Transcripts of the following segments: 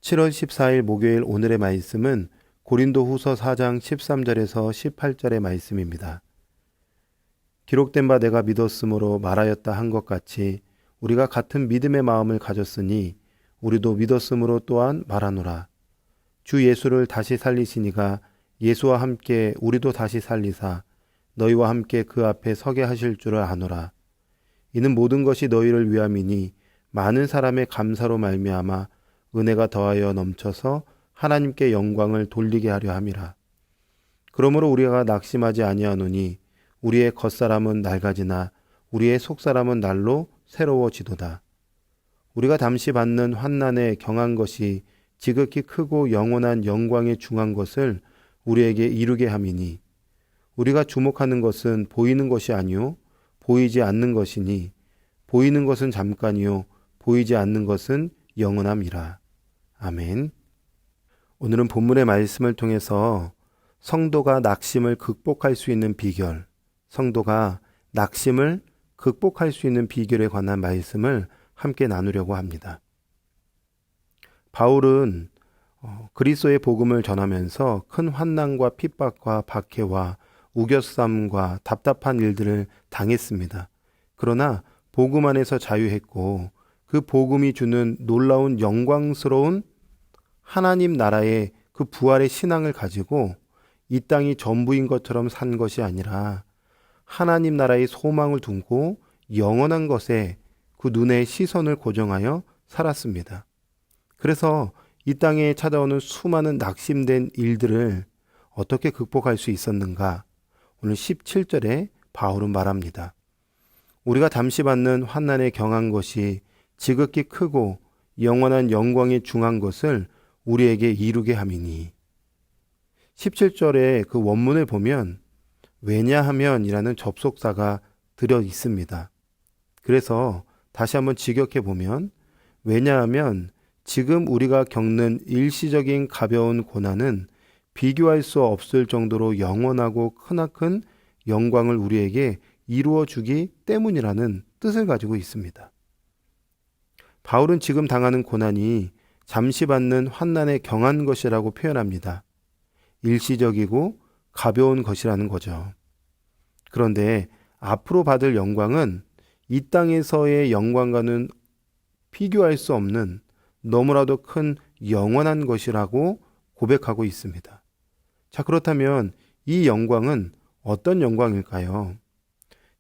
7월 14일 목요일 오늘의 말씀은 고린도후서 4장 13절에서 18절의 말씀입니다. 기록된 바 내가 믿었으므로 말하였다 한 것 같이 우리가 같은 믿음의 마음을 가졌으니 우리도 믿었으므로 또한 말하노라. 주 예수를 다시 살리시니가 예수와 함께 우리도 다시 살리사 너희와 함께 그 앞에 서게 하실 줄을 아노라. 이는 모든 것이 너희를 위함이니 많은 사람의 감사로 말미암아 은혜가 더하여 넘쳐서 하나님께 영광을 돌리게 하려 함이라. 그러므로 우리가 낙심하지 아니하노니 우리의 겉사람은 낡아지나 우리의 속사람은 날로 새로워지도다. 우리가 잠시 받는 환난에 경한 것이 지극히 크고 영원한 영광에 중한 것을 우리에게 이루게 함이니 우리가 주목하는 것은 보이는 것이 아니요 보이지 않는 것이니 보이는 것은 잠깐이요 보이지 않는 것은 영원함이라. 아멘. 오늘은 본문의 말씀을 통해서 성도가 낙심을 극복할 수 있는 비결, 성도가 낙심을 극복할 수 있는 비결에 관한 말씀을 함께 나누려고 합니다. 바울은 그리스도의 복음을 전하면서 큰 환난과 핍박과 박해와 우겨쌈과 답답한 일들을 당했습니다. 그러나 복음 안에서 자유했고 그 복음이 주는 놀라운 영광스러운 하나님 나라의 그 부활의 신앙을 가지고 이 땅이 전부인 것처럼 산 것이 아니라 하나님 나라의 소망을 두고 영원한 것에 그 눈의 시선을 고정하여 살았습니다. 그래서 이 땅에 찾아오는 수많은 낙심된 일들을 어떻게 극복할 수 있었는가? 오늘 17절에 바울은 말합니다. 우리가 잠시 받는 환난에 경한 것이 지극히 크고 영원한 영광에 중한 것을 우리에게 이루게 함이니. 17절에 그 원문을 보면 왜냐하면이라는 접속사가 들어 있습니다. 그래서 다시 한번 직역해 보면 왜냐하면 지금 우리가 겪는 일시적인 가벼운 고난은 비교할 수 없을 정도로 영원하고 크나큰 영광을 우리에게 이루어 주기 때문이라는 뜻을 가지고 있습니다. 바울은 지금 당하는 고난이 잠시 받는 환난에 경한 것이라고 표현합니다. 일시적이고 가벼운 것이라는 거죠. 그런데 앞으로 받을 영광은 이 땅에서의 영광과는 비교할 수 없는 너무나도 큰 영원한 것이라고 고백하고 있습니다. 자, 그렇다면 이 영광은 어떤 영광일까요?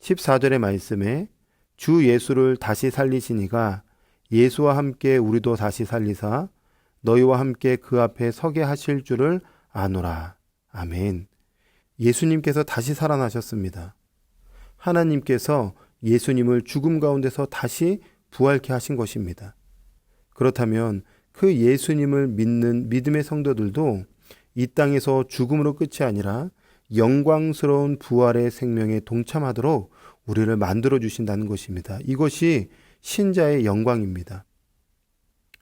14절의 말씀에 주 예수를 다시 살리시니가 예수와 함께 우리도 다시 살리사 너희와 함께 그 앞에 서게 하실 줄을 아노라. 아멘. 예수님께서 다시 살아나셨습니다. 하나님께서 예수님을 죽음 가운데서 다시 부활케 하신 것입니다. 그렇다면 그 예수님을 믿는 믿음의 성도들도 이 땅에서 죽음으로 끝이 아니라 영광스러운 부활의 생명에 동참하도록 우리를 만들어 주신다는 것입니다. 이것이 신자의 영광입니다.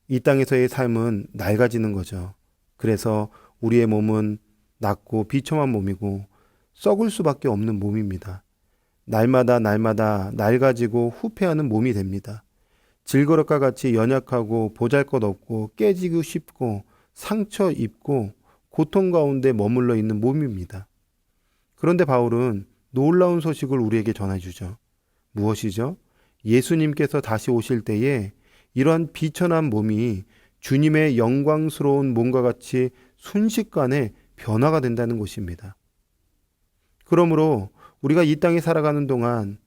이 땅에서의 삶은 낡아지는 거죠. 그래서 우리의 몸은 낮고 비참한 몸이고 썩을 수밖에 없는 몸입니다. 날마다 낡아지고 후패하는 몸이 됩니다. 질거릇과 같이 연약하고 보잘것없고 깨지고 쉽고 상처 입고 고통 가운데 머물러 있는 몸입니다. 그런데 바울은 놀라운 소식을 우리에게 전해주죠. 무엇이죠? 예수님께서 다시 오실 때에 이러한 비천한 몸이 주님의 영광스러운 몸과 같이 순식간에 변화가 된다는 것입니다. 그러므로 우리가 이 땅에 살아가는 동안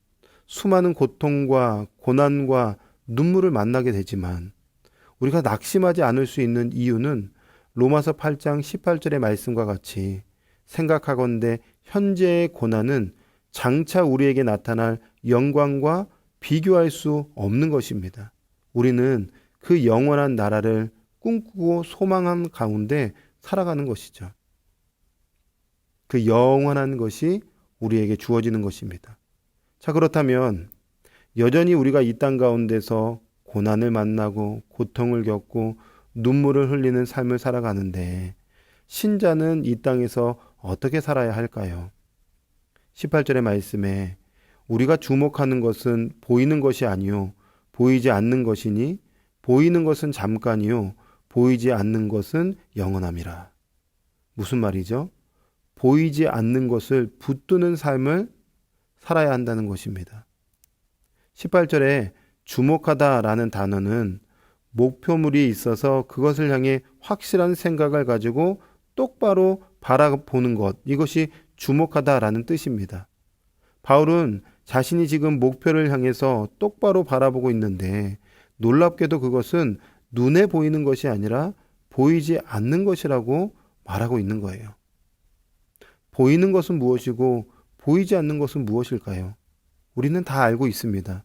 수많은 고통과 고난과 눈물을 만나게 되지만 우리가 낙심하지 않을 수 있는 이유는 로마서 8장 18절의 말씀과 같이 생각하건대 현재의 고난은 장차 우리에게 나타날 영광과 비교할 수 없는 것입니다. 우리는 그 영원한 나라를 꿈꾸고 소망한 가운데 살아가는 것이죠. 그 영원한 것이 우리에게 주어지는 것입니다. 자, 그렇다면 여전히 우리가 이 땅 가운데서 고난을 만나고 고통을 겪고 눈물을 흘리는 삶을 살아가는데 신자는 이 땅에서 어떻게 살아야 할까요? 18절의 말씀에 우리가 주목하는 것은 보이는 것이 아니요 보이지 않는 것이니 보이는 것은 잠깐이요 보이지 않는 것은 영원함이라. 무슨 말이죠? 보이지 않는 것을 붙드는 삶을 살아야 한다는 것입니다. 18절에 주목하다라는 단어는 목표물이 있어서 그것을 향해 확실한 생각을 가지고 똑바로 바라보는 것, 이것이 주목하다라는 뜻입니다. 바울은 자신이 지금 목표를 향해서 똑바로 바라보고 있는데 놀랍게도 그것은 눈에 보이는 것이 아니라 보이지 않는 것이라고 말하고 있는 거예요. 보이는 것은 무엇이고 보이지 않는 것은 무엇일까요? 우리는 다 알고 있습니다.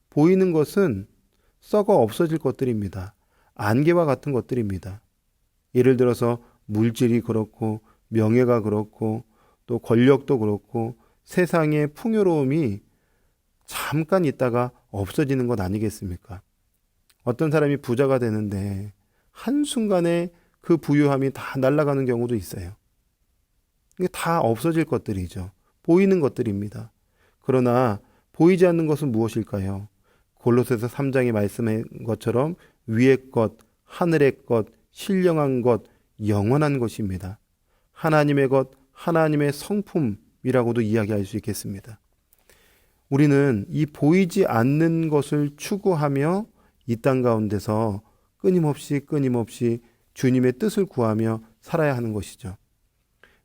보이는 것은 썩어 없어질 것들입니다. 안개와 같은 것들입니다. 예를 들어서 물질이 그렇고 명예가 그렇고 또 권력도 그렇고 세상의 풍요로움이 잠깐 있다가 없어지는 것 아니겠습니까? 어떤 사람이 부자가 되는데 한순간에 그 부유함이 다 날아가는 경우도 있어요. 이게 다 없어질 것들이죠. 보이는 것들입니다. 그러나 보이지 않는 것은 무엇일까요? 골로새서 3장에 말씀한 것처럼 위의 것, 하늘의 것, 신령한 것, 영원한 것입니다. 하나님의 것, 하나님의 성품이라고도 이야기할 수 있겠습니다. 우리는 이 보이지 않는 것을 추구하며 이 땅 가운데서 끊임없이 주님의 뜻을 구하며 살아야 하는 것이죠.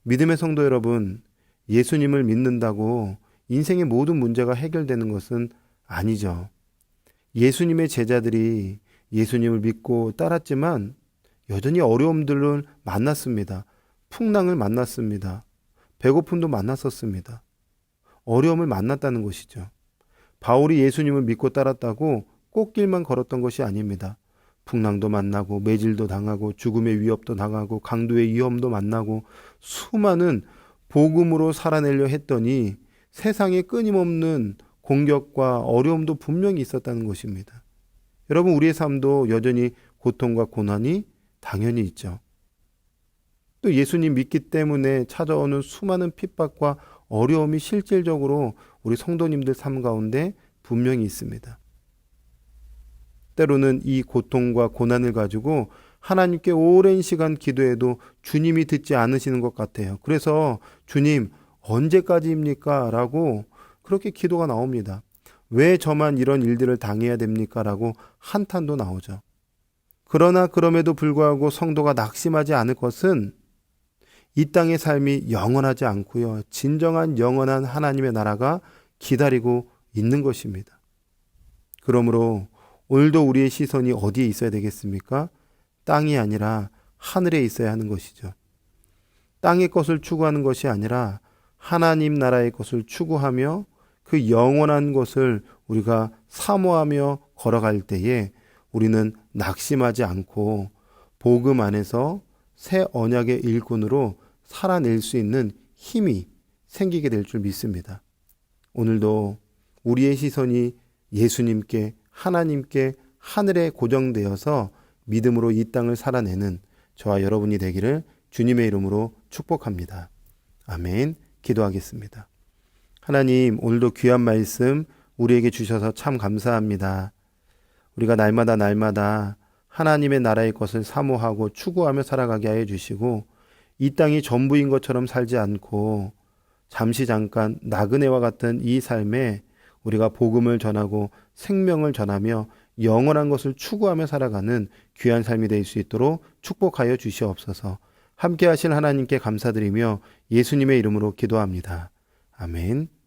믿음의 성도 여러분, 예수님을 믿는다고 인생의 모든 문제가 해결되는 것은 아니죠. 예수님의 제자들이 예수님을 믿고 따랐지만 여전히 어려움들을 만났습니다. 풍랑을 만났습니다. 배고픔도 만났었습니다. 어려움을 만났다는 것이죠. 바울이 예수님을 믿고 따랐다고 꽃길만 걸었던 것이 아닙니다. 풍랑도 만나고 매질도 당하고 죽음의 위협도 당하고 강도의 위험도 만나고 수많은 복음으로 살아내려 했더니 세상에 끊임없는 공격과 어려움도 분명히 있었다는 것입니다. 여러분, 우리의 삶도 여전히 고통과 고난이 당연히 있죠. 또 예수님 믿기 때문에 찾아오는 수많은 핍박과 어려움이 실질적으로 우리 성도님들 삶 가운데 분명히 있습니다. 때로는 이 고통과 고난을 가지고 하나님께 오랜 시간 기도해도 주님이 듣지 않으시는 것 같아요. 그래서 주님 언제까지입니까? 라고 그렇게 기도가 나옵니다. 왜 저만 이런 일들을 당해야 됩니까? 라고 한탄도 나오죠. 그러나 그럼에도 불구하고 성도가 낙심하지 않을 것은 이 땅의 삶이 영원하지 않고요. 진정한 영원한 하나님의 나라가 기다리고 있는 것입니다. 그러므로 오늘도 우리의 시선이 어디에 있어야 되겠습니까? 땅이 아니라 하늘에 있어야 하는 것이죠. 땅의 것을 추구하는 것이 아니라 하나님 나라의 것을 추구하며 그 영원한 것을 우리가 사모하며 걸어갈 때에 우리는 낙심하지 않고 복음 안에서 새 언약의 일꾼으로 살아낼 수 있는 힘이 생기게 될 줄 믿습니다. 오늘도 우리의 시선이 예수님께, 하나님께, 하늘에 고정되어서 믿음으로 이 땅을 살아내는 저와 여러분이 되기를 주님의 이름으로 축복합니다. 아멘. 기도하겠습니다. 하나님, 오늘도 귀한 말씀 우리에게 주셔서 참 감사합니다. 우리가 날마다 하나님의 나라의 것을 사모하고 추구하며 살아가게 하여 주시고 이 땅이 전부인 것처럼 살지 않고 잠깐 나그네와 같은 이 삶에 우리가 복음을 전하고 생명을 전하며 영원한 것을 추구하며 살아가는 귀한 삶이 될 수 있도록 축복하여 주시옵소서. 함께 하신 하나님께 감사드리며 예수님의 이름으로 기도합니다. 아멘.